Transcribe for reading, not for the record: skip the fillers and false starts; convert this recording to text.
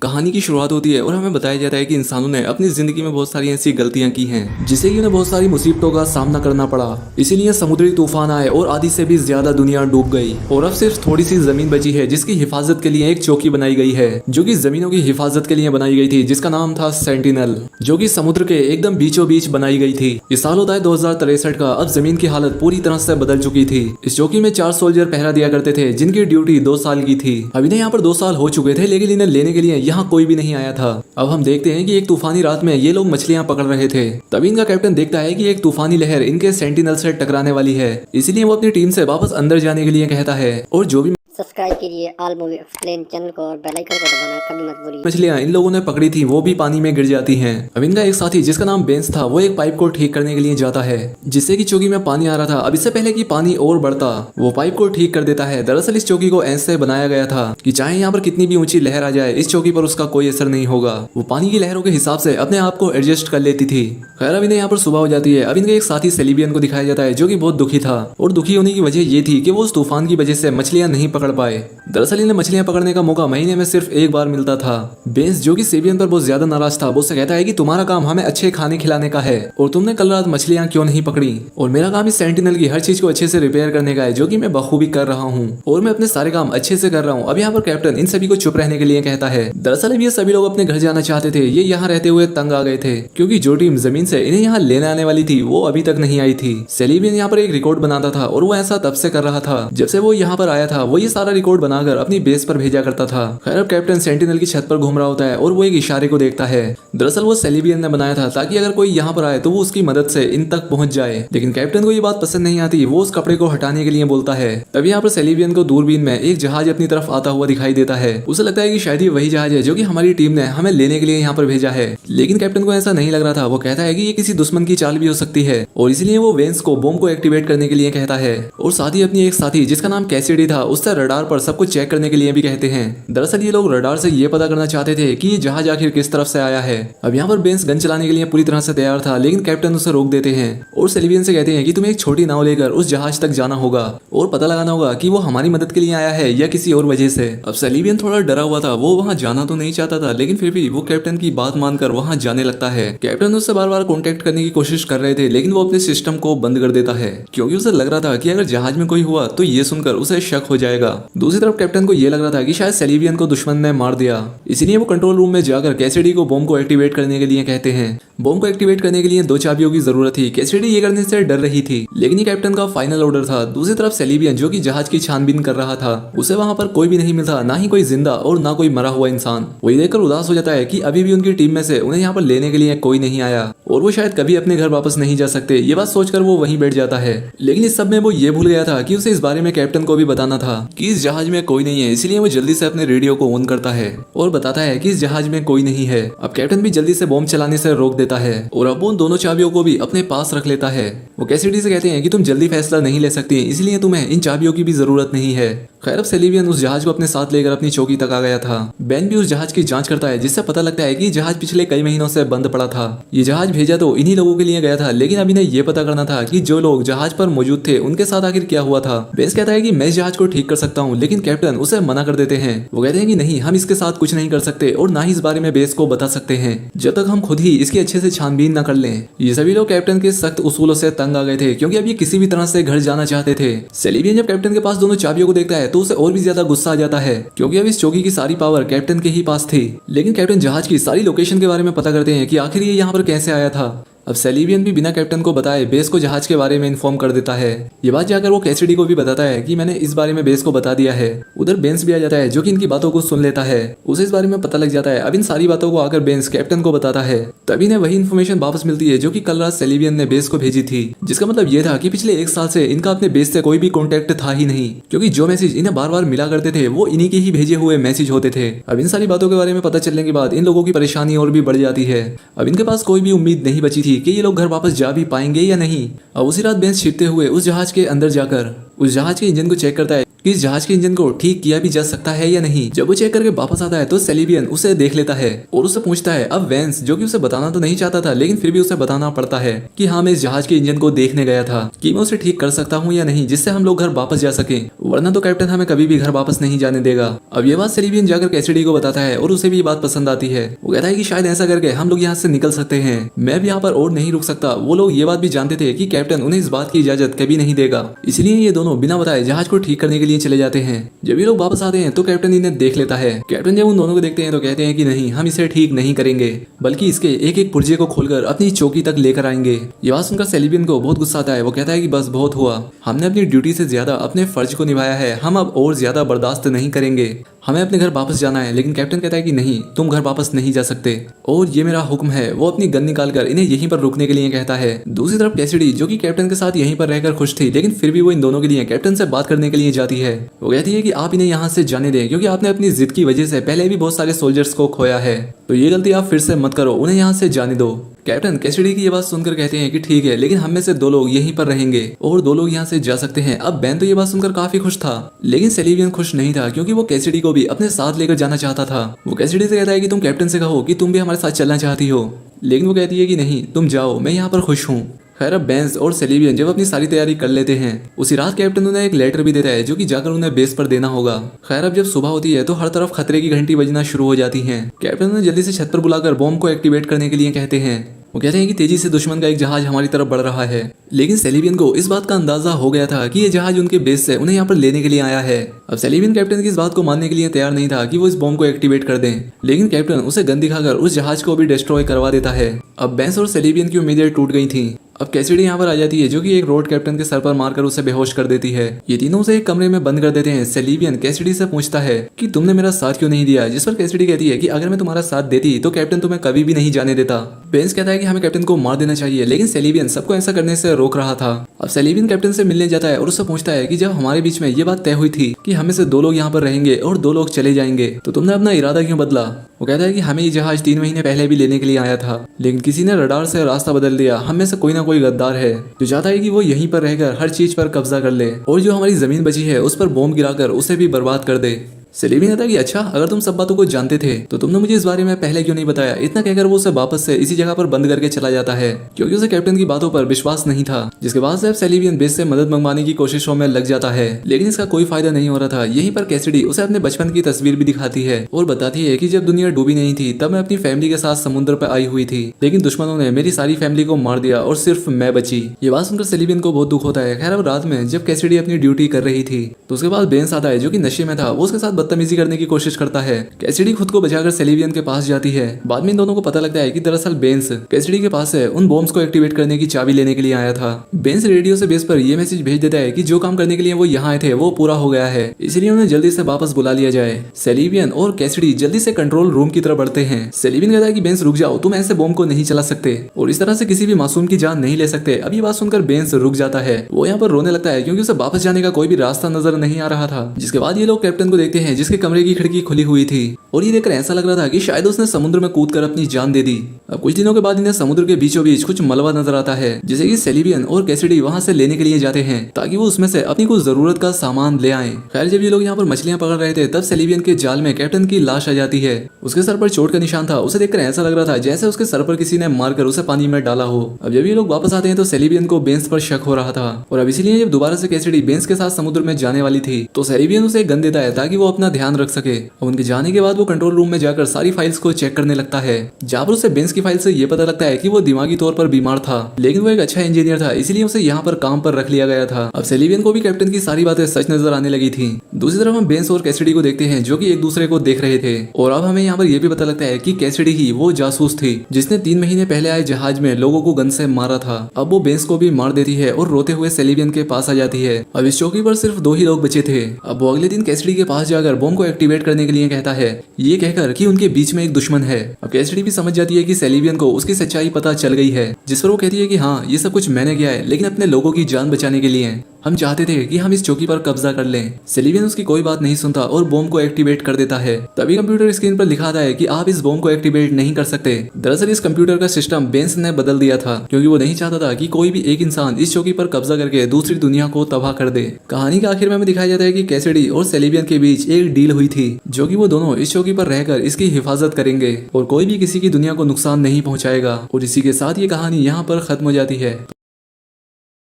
कहानी की शुरुआत होती है और हमें बताया जाता है कि इंसानों ने अपनी जिंदगी में बहुत सारी ऐसी गलतियां की हैं जिससे कि उन्हें बहुत सारी मुसीबतों का सामना करना पड़ा। इसीलिए समुद्री तूफान आए और आधी से भी ज्यादा दुनिया डूब गई और अब सिर्फ थोड़ी सी जमीन बची है जिसकी हिफाजत के लिए एक चौकी बनाई गई है जो कि जमीनों की हिफाजत के लिए बनाई गई थी, जिसका नाम था सेंटिनल, जो कि समुद्र के एकदम बीचों बीच बनाई गई थी। इस साल होता है 2063 का। अब जमीन की हालत पूरी तरह से बदल चुकी थी। इस चौकी में 4 सोल्जर पहरा दिया करते थे जिनकी ड्यूटी 2 साल की थी। अब इन्हें यहाँ पर 2 साल हो चुके थे लेकिन इन्हें लेने के लिए यहाँ कोई भी नहीं आया था। अब हम देखते हैं कि एक तूफानी रात में ये लोग मछलियां पकड़ रहे थे। तभी इनका कैप्टन देखता है कि एक तूफानी लहर इनके सेंटिनल से टकराने वाली है। इसीलिए वो अपनी टीम से वापस अंदर जाने के लिए कहता है और जो भी सब्सक्राइब कीजिए ऑल मूवी एक्सप्लेन चैनल को और बेल आइकन को दबाना कभी मत भूलिए। मछलियां इन लोगों ने पकड़ी थी वो भी पानी में गिर जाती हैं। अब इनका एक साथी जिसका नाम बेंस था वो एक पाइप को ठीक करने के लिए जाता है जिससे कि चौकी में पानी आ रहा था। अब इससे पहले कि पानी और बढ़ता वो पाइप को ठीक कर देता है। दरअसल इस चौकी को ऐसे बनाया गया था कि चाहे यहाँ पर कितनी भी ऊंची लहर आ जाए इस चौकी पर उसका कोई असर नहीं होगा। वो पानी की लहरों के हिसाब से अपने आप को एडजस्ट कर लेती थी। खैर अब इन्हें यहाँ पर सुबह हो जाती है। अब इनके एक साथी सेलिबियन को दिखाया जाता है जो कि बहुत दुखी था और दुखी होने की वजह ये थी कि वो उस तूफान की वजह से मछलियां नहीं पकड़ पाए। दरअसल इन्हें मछलियां पकड़ने का मौका महीने में सिर्फ एक बार मिलता था। बेंस जो कि सेबियन पर बहुत ज्यादा नाराज था वो उससे कहता है कि तुम्हारा काम हमें अच्छे खाने खिलाने का है और तुमने कल रात मछलियां क्यों नहीं पकड़ी, और मेरा काम इस सेंटिनल की हर चीज को अच्छे से रिपेयर करने का है जो कि मैं बखूबी कर रहा हूँ और मैं अपने सारे काम अच्छे से कर रहा हूँ। अब यहाँ पर कैप्टन इन सभी को चुप रहने के लिए कहता है। दरअसल अब ये सभी लोग अपने घर जाना चाहते थे। ये यहाँ रहते हुए तंग आ गए थे क्योंकि जो टीम जमीन से इन्हें यहाँ लेने आने वाली थी वो अभी तक नहीं आई थी। सेलिबियन यहाँ पर एक रिकॉर्ड बनाता था और वो ऐसा तब से कर रहा था जब से वो यहाँ पर आया था। वो ये सारा रिकॉर्ड बनाकर अपनी बेस पर भेजा करता था। खैर अब कैप्टन सेंटिनल की छत पर घूम रहा होता है और वो एक इशारे को देखता है। दरअसल वो सेलिबियन ने बनाया था ताकि अगर कोई यहाँ पर आए तो वो उसकी मदद से इन तक पहुंच जाए, लेकिन कैप्टन को ये बात पसंद नहीं आती। वो उस कपड़े को हटाने के लिए बोलता है। तभी यहाँ पर सेलिबियन को दूरबीन में एक जहाज अपनी तरफ आता हुआ दिखाई देता है। उसे लगता है कि शायद ये वही जहाज है जो कि हमारी टीम ने हमें लेने के लिए यहाँ पर भेजा है, लेकिन कैप्टन को ऐसा नहीं लग रहा था। वो कहता है कि ये किसी दुश्मन की चाल भी हो सकती है और इसलिए वो वेंस को बॉम्ब को एक्टिवेट करने के लिए कहता है और साथ ही अपनी एक साथी जिसका नाम कैसिडी था उससे रडार पर सब कुछ चेक करने के लिए भी कहते हैं। दरअसल ये लोग रडार से ये पता करना चाहते थे कि ये जहाज आखिर किस तरफ से आया है। अब यहाँ पर बेंस गन चलाने के लिए पूरी तरह से तैयार था लेकिन कैप्टन उसे रोक देते हैं और सेलिबियन से कहते हैं कि तुम्हें एक छोटी नाव लेकर उस जहाज तक जाना होगा और पता लगाना होगा कि वो हमारी मदद के लिए आया है या किसी और वजह से। अब सेलिबियन थोड़ा डरा हुआ था। वो वहाँ जाना तो नहीं चाहता था लेकिन फिर भी वो कैप्टन की बात मानकर वहाँ जाने लगता है। कैप्टन उससे बार बार कॉन्टेक्ट करने की कोशिश कर रहे थे लेकिन वो अपने सिस्टम को बंद कर देता है क्योंकि उसे लग रहा था कि अगर जहाज में कोई हुआ तो ये सुनकर उसे शक हो जाएगा। दूसरी तरफ कैप्टन को ये लग रहा था कि शायद सेलिबियन को दुश्मन ने मार दिया, इसलिए वो कंट्रोल रूम में जाकर कैसिडी को बॉम्ब को एक्टिवेट करने के लिए कहते हैं। बॉम्ब को एक्टिवेट करने के लिए 2 चाबियों की जरूरत थी। कैसिडी ये करने से डर रही थी लेकिन ये कैप्टन का फाइनल ऑर्डर था। दूसरी तरफ सेलिबियन जो कि जहाज की छानबीन कर रहा था उसे वहां पर कोई भी नहीं मिलता, ना ही कोई जिंदा और ना कोई मरा हुआ इंसान। वही देखकर उदास हो जाता है कि अभी भी उनकी टीम में से उन्हें यहाँ पर लेने के लिए कोई नहीं आया और वो शायद कभी अपने घर वापस नहीं जा सकते। ये बात सोचकर वो वहीं बैठ जाता है, लेकिन इस सब में वो ये भूल गया था कि उसे इस बारे में कैप्टन को भी बताना था कि इस जहाज में कोई नहीं है। इसलिए वो जल्दी से अपने रेडियो को ऑन करता है और बताता है कि इस जहाज में कोई नहीं है। अब कैप्टन भी जल्दी से बॉम्ब चलाने से रोक देता है और अब उन दोनों चाबियों को भी अपने पास रख लेता है। वो कैसिडी से कहते हैं कि तुम जल्दी फैसला नहीं ले सकती, इसलिए तुम्हें इन चाबियों की भी जरूरत नहीं है। खैर अब सेलिबियन उस जहाज को अपने साथ लेकर अपनी चौकी तक आ गया था। बेन भी उस जहाज की जांच करता है जिससे पता लगता है कि जहाज पिछले कई महीनों से बंद पड़ा था। ये जहाज भेजा तो इन्हीं लोगों के लिए गया था लेकिन अब इन्हें ये पता करना था कि जो लोग जहाज पर मौजूद थे उनके साथ आखिर क्या हुआ था। बेस कहता है कि मैं इस जहाज को ठीक कर सकता हूँ, लेकिन कैप्टन उसे मना कर देते हैं। वो कहते हैं कि नहीं, हम इसके साथ कुछ नहीं कर सकते और ना ही इस बारे में बेस को बता सकते हैं जब तक हम खुद ही इसकी अच्छे से छानबीन न कर लें। ये सभी लोग कैप्टन के सख्त उसूलों से तंग आ गए थे क्योंकि अब ये किसी भी तरह से घर जाना चाहते थे। सेलिबियन जब कैप्टन के पास दोनों चाबियों को देखता है तो उसे और भी ज्यादा गुस्सा आ जाता है क्योंकि अब इस चौकी की सारी पावर कैप्टन के ही पास थी। लेकिन कैप्टन जहाज की सारी लोकेशन के बारे में पता करते हैं कि आखिर ये यहाँ पर कैसे आया था। अब सेलिबियन भी बिना कैप्टन को बताए बेस को जहाज के बारे में इन्फॉर्म कर देता है। ये बात जाकर वो कैसिडी को भी बताता है कि मैंने इस बारे में बेस को बता दिया है। उधर बेंस भी आ जाता है जो कि इनकी बातों को सुन लेता है। उसे इस बारे में पता लग जाता है। अब इन सारी बातों को आकर बेंस कैप्टन को बताता है। तभी ने वही इन्फॉर्मेशन वापस मिलती है जो कि कल रात सेलिबियन ने बेस को भेजी थी, जिसका मतलब ये था कि पिछले 1 साल से इनका अपने बेस से कोई भी कॉन्टेक्ट था ही नहीं क्योंकि जो मैसेज इन्हें बार बार मिला करते थे वो इन्हीं के ही भेजे हुए मैसेज होते थे। अब इन सारी बातों के बारे में पता चलने के बाद इन लोगों की परेशानी और भी बढ़ जाती है। अब इनके पास कोई भी उम्मीद नहीं बची थी कि ये लोग घर वापस जा भी पाएंगे या नहीं। अब उसी रात बेंस छिपते हुए उस जहाज के अंदर जाकर उस जहाज के इंजन को चेक करता है कि इस जहाज के इंजन को ठीक किया भी जा सकता है या नहीं। जब वो चेक करके वापस आता है तो सेलिबियन उसे देख लेता है और उससे पूछता है अब वेंस, जो कि उसे बताना तो नहीं चाहता था लेकिन फिर भी उसे बताना पड़ता है कि हाँ मैं इस जहाज के इंजन को देखने गया था कि मैं उसे ठीक कर सकता हूँ या नहीं, जिससे हम लोग घर वापस जा सके, वरना तो कैप्टन हमें कभी भी घर वापस नहीं जाने देगा। अब ये बात सेलिबियन जाकर कैसिडी को बताता है और उसे भी ये बात पसंद आती है। वो कहता है कि शायद ऐसा करके हम लोग यहाँ से निकल सकते हैं, मैं भी यहाँ पर और नहीं रुक सकता। वो लोग ये बात भी जानते थे कि कैप्टन उन्हें इस बात की इजाजत कभी नहीं देगा, इसलिए ये दोनों बिना बताए जहाज को ठीक करने के लिए चले जाते हैं। जब ये लोग वापस आते हैं तो कैप्टन इन्हें देख लेता है। कैप्टन जब उन दोनों को देखते हैं तो कहते हैं कि नहीं, हम इसे ठीक नहीं करेंगे, बल्कि इसके एक एक पुर्जे को खोलकर अपनी चौकी तक लेकर आएंगे। ये बात सुनकर सेलिबियन को बहुत गुस्सा आता है। वो कहता है कि बस बहुत हुआ, हमने अपनी ड्यूटी से ज्यादा अपने फर्ज को निभाया है, हम अब और ज्यादा बर्दाश्त नहीं करेंगे, हमें अपने घर वापस जाना है। लेकिन कैप्टन कहता है कि नहीं, तुम घर वापस नहीं जा सकते और ये मेरा हुक्म है। वो अपनी गन निकालकर इन्हें यहीं पर रुकने के लिए कहता है। दूसरी तरफ कैसिडी, जो कि कैप्टन के साथ यहीं पर रहकर खुश थी, लेकिन फिर भी वो इन दोनों के लिए कैप्टन से बात करने के लिए जाती है। वो कहती है कि आप इन्हें यहाँ से जाने दें, क्योंकि आपने अपनी जिद की वजह से पहले भी बहुत सारे सोल्जर्स को खोया है, तो ये गलती आप फिर से मत करो, उन्हें यहाँ से जाने दो। कैप्टन कैसिडी की ये बात सुनकर कहते हैं कि ठीक है, लेकिन हम में से 2 लोग यहीं पर रहेंगे और 2 लोग यहाँ से जा सकते हैं। अब बैन तो ये बात सुनकर काफी खुश था, लेकिन सेलिबियन खुश नहीं था, क्योंकि वो कैसिडी को भी अपने साथ लेकर जाना चाहता था। वो कैसिडी से कहता है कि तुम कैप्टन से कहो कि तुम भी हमारे साथ चलना चाहती हो, लेकिन वो कहती है कि नहीं, तुम जाओ, मैं यहाँ पर खुश हूँ। खैर अब बेंस और सेलिबियन जब अपनी सारी तैयारी कर लेते हैं, उसी रात कैप्टन उन्हें एक लेटर भी देता है जो कि जाकर उन्हें बेस पर देना होगा। खैर अब जब सुबह होती है तो हर तरफ खतरे की घंटी बजना शुरू हो जाती है। कैप्टन उन्हें जल्दी से छत पर बुलाकर बॉम्ब को एक्टिवेट करने के लिए कहते हैं। वो कहते हैं कि तेजी से दुश्मन का एक जहाज हमारी तरफ बढ़ रहा है, लेकिन सेलिबियन को इस बात का अंदाजा हो गया था कि ये जहाज उनके बेस से उन्हें यहाँ पर लेने के लिए आया है। अब सेलिबियन कैप्टन की इस बात को मानने के लिए तैयार नहीं था कि वो इस बॉम्ब को एक्टिवेट कर दें, लेकिन कैप्टन उसे गन दिखाकर उस जहाज को भी डिस्ट्रॉय करवा देता है। अब बेंस और सेलिबियन की उम्मीदें टूट गई थी। अब कैसिडी यहाँ पर आ जाती है, जो कि एक रोड कैप्टन के सर पर मारकर उसे बेहोश कर देती है। ये तीनों उसे एक कमरे में बंद कर देते हैं। सेलिबियन कैसिडी से पूछता है कि तुमने मेरा साथ क्यों नहीं दिया, जिस पर कैसिडी कहती है कि अगर मैं तुम्हारा साथ देती तो कैप्टन तुम्हें कभी भी नहीं जाने देता। बेंस कहता है कि हमें कैप्टन को मार देना चाहिए, लेकिन सेलिबियन सबको ऐसा करने से रोक रहा था। अब सेलिबियन कैप्टन से मिलने जाता है और उससे पूछता है कि जब हमारे बीच में ये बात तय हुई थी कि हमें से 2 लोग यहाँ पर रहेंगे और 2 लोग चले जाएंगे, तो तुमने अपना इरादा क्यों बदला। वो कहता है कि हमें ये जहाज 3 महीने पहले भी लेने के लिए आया था, लेकिन किसी ने रडार से रास्ता बदल दिया। हम में से कोई ना कोई गद्दार है जो चाहता है कि वो यहीं पर रहकर हर चीज पर कब्जा कर ले और जो हमारी जमीन बची है उस पर बॉम्ब गिराकर उसे भी बर्बाद कर दे। सेलिबियन कहता है कि अच्छा, अगर तुम सब बातों को जानते थे तो तुमने मुझे इस बारे में पहले क्यों नहीं बताया। इतना कहकर वो उसे वापस से इसी जगह पर बंद करके चला जाता है, क्योंकि उसे कैप्टन की बातों पर विश्वास नहीं था। जिसके बाद से सेलिबियन बेस से मदद मंगवाने की कोशिशों में लग जाता है, लेकिन इसका कोई फायदा नहीं हो रहा था। यहीं पर कैसिडी उसे अपने बचपन की तस्वीर भी दिखाती है और बताती है कि जब दुनिया डूबी नहीं थी तब मैं अपनी फैमिली के साथ समुद्र पर आई हुई थी, लेकिन दुश्मनों ने मेरी सारी फैमिली को मार दिया और सिर्फ मैं बची। ये बात सुनकर सेलिबियन को बहुत दुख होता है। खैर अब रात में जब कैसिडी अपनी ड्यूटी कर रही थी तो उसके बाद बेंस आता है, जो कि नशे में था। वो उसके साथ बदतमीजी करने की कोशिश करता है। कैसिडी खुद को बचाकर सेलिबियन के पास जाती है। बाद में इन दोनों को पता लगता है कि दरअसल बेंस कैसिडी के पास है उन बॉम्ब्स को एक्टिवेट करने की चाबी लेने के लिए आया था। बेंस रेडियो से बेस पर यह मैसेज भेज देता है कि जो काम करने के लिए वो यहाँ आए थे वो पूरा हो गया है, इसलिए उन्हें जल्दी से वापस बुला लिया जाए। सेलिबियन और कैसिडी जल्दी से कंट्रोल रूम की तरफ बढ़ते हैं। सेलिबियन कहता है कि बेंस रुक जाओ, तुम ऐसे बॉम्ब को नहीं चला सकते और इस तरह से किसी भी मासूम की जान नहीं ले सकते। अब ये बात सुनकर बेंस रुक जाता है। वो यहाँ पर रोने लगता है क्योंकि उसे वापस जाने का कोई भी रास्ता नजर नहीं आ रहा था। जिसके बाद ये लोग कैप्टन को देखते हैं, जिसके कमरे की खिड़की खुली हुई थी और ये देखकर ऐसा लग रहा था कि शायद उसने समुद्र में कूदकर अपनी जान दे दी। अब कुछ दिनों के बाद इन्हें समुद्र के बीचों बीच कुछ मलबा नजर आता है, जिसे कि सेलिबियन और कैसिडी वहां से लेने के लिए जाते हैं ताकि वो उसमें से अपनी कुछ जरूरत का सामान ले आए। खैर जब ये लोग यहाँ पर मछलियां पकड़ रहे थे तब सेलिबियन के जाल में कैप्टन की लाश आ जाती है। उसके सर पर चोट का निशान था। उसे देखकर ऐसा लग रहा था जैसे उसके सर पर किसी ने मारकर उसे पानी में डाला हो। अब जब ये लोग वापस आते हैं तो सेलिबियन को बेंस पर शक हो रहा था और अब इसीलिए जब दोबारा से कैसिडी बेंस के साथ समुद्र में जाने वाली थी तो सेलिबियन उसे एक गन देता है ताकि वो अपना ध्यान रख सके। और उनके जाने के बाद वो कंट्रोल रूम में जाकर सारी फाइल्स को चेक करने लगता है, जहाँ पर उसे बेंस की फाइल से ये पता लगता है कि वो दिमागी तौर पर बीमार था, लेकिन वो एक अच्छा इंजीनियर था, इसलिए उसे यहाँ पर काम पर रख लिया गया था। अब सेलिबियन को भी कैप्टन की सारी बातें सच नजर आने लगी थी। दूसरी तरफ हम बेंस और कैसिडी को देखते हैं, जो कि एक दूसरे को देख रहे थे और अब हमें यहाँ पर यह भी पता लगता है कि कैसिडी ही वो जासूस थी जिसने 3 महीने पहले आए जहाज में लोगों को गन से मारा था। अब वो बेंस को भी मार देती है और रोते हुए सेलिबियन के पास आ जाती है। अब इस चौकी पर सिर्फ 2 ही लोग बचे थे। अब वो अगले दिन कैसिडी के पास जाकर बॉम्ब को एक्टिवेट करने के लिए कहता है, ये कहकर कि उनके बीच में एक दुश्मन है। अब कैसिडी भी समझ जाती है कि सेलिबियन को उसकी सच्चाई पता चल गई है, जिस पर वो कहती है कि हाँ ये सब कुछ मैंने किया है, लेकिन अपने लोगों की जान बचाने के लिए। हम चाहते थे कि हम इस चौकी पर कब्जा कर लें। सेलिवियन उसकी कोई बात नहीं सुनता और बॉम्ब को एक्टिवेट कर देता है। तभी कंप्यूटर स्क्रीन पर लिखा आता है कि आप इस बॉम्ब को एक्टिवेट नहीं कर सकते। दरअसल इस कंप्यूटर का सिस्टम बेंस ने बदल दिया था क्योंकि वो नहीं चाहता था कि कोई भी एक इंसान इस चौकी पर कब्जा करके दूसरी दुनिया को तबाह कर दे। कहानी के आखिर में हमें दिखाया जाता है कि कैसिडी और सेलिवियन के बीच एक डील हुई थी जो कि वो दोनों इस चौकी पर रहकर इसकी हिफाजत करेंगे और कोई भी किसी की दुनिया को नुकसान नहीं पहुंचाएगा। और इसी के साथ ये कहानी यहाँ पर खत्म हो जाती है।